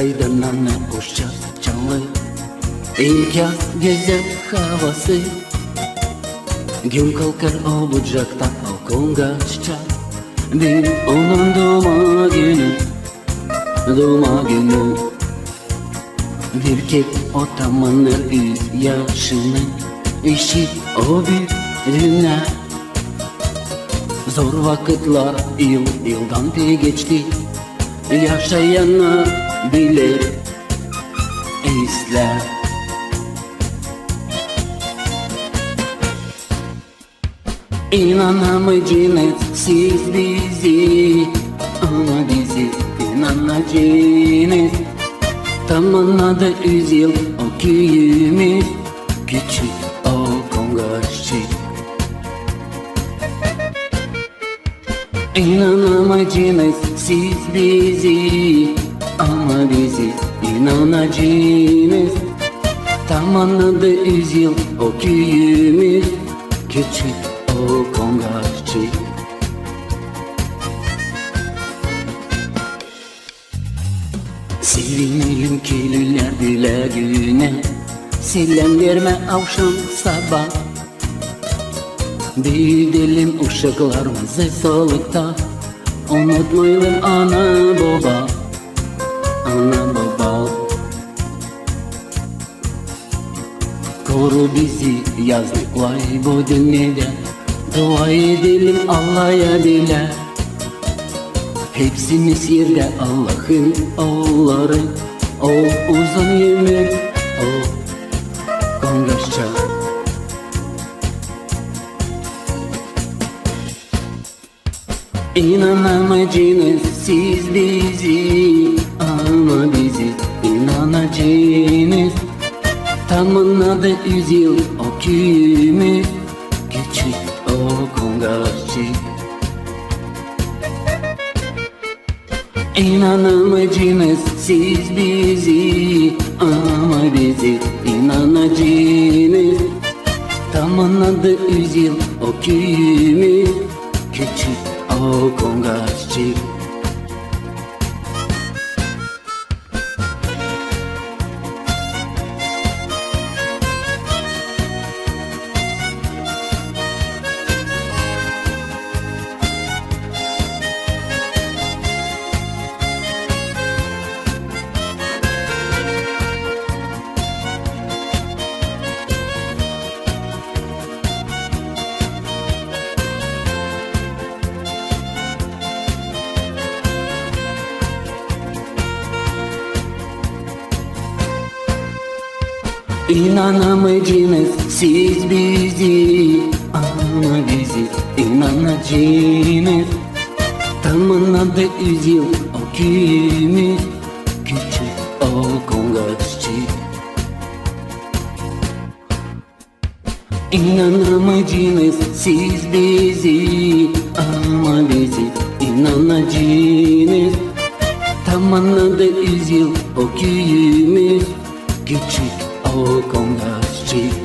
Kaydan anne hoşça canlı, ilk yaz güzel havası. Gün kalkar o bucaktan o kongaçça, bir onun doğma günü, doğma günü. Bir kez o tamamlar yaşını, işi o bir dünya. Zor vakitler yıldan te geçti, yaşayanlar bilir, izler. İnanamayacağınız siz bizi, ama bizi inanacağınız. Tamamladı 100 yıl o köyümüz, küçük o kongaççı. İnanamayacağınız siz bizi, ama bizi inanacağınız. Tamamladı 100 yıl o köyümüz, küçük o kongaççı. Sevinelim köylüler dile güne, selam verme akşam sabah. Büyütelim uşaklarımızı sağlıkta, unutmayalım ana baba, ana baba. Koru bizi yazlıklar bu dünyada, dua edelim Allah'a bile. Hepsimiz yerde Allah'ın oğulları, o uzun ömür, o kongaçça. İnanamayacağınız siz bizi, ama bizi inanacağınız. Tamamladı 100 yıl o köyümüz, küçük o kongaççı. İnanamayacağınız siz bizi, ama bizi inanacağınız. Tamamladı 100 yıl o köyümüz, küçük o kongaççı. İnanamayacağınız siz bizi, ama bizi inanacağınız. Tamamladı 100 yıl o köyümüz, küçük o kongaççı. İnanamayacağınız siz bizi, ama bizi inanacağınız. Tamamladı 100 yıl o köyümüz, küçük o kongaççı.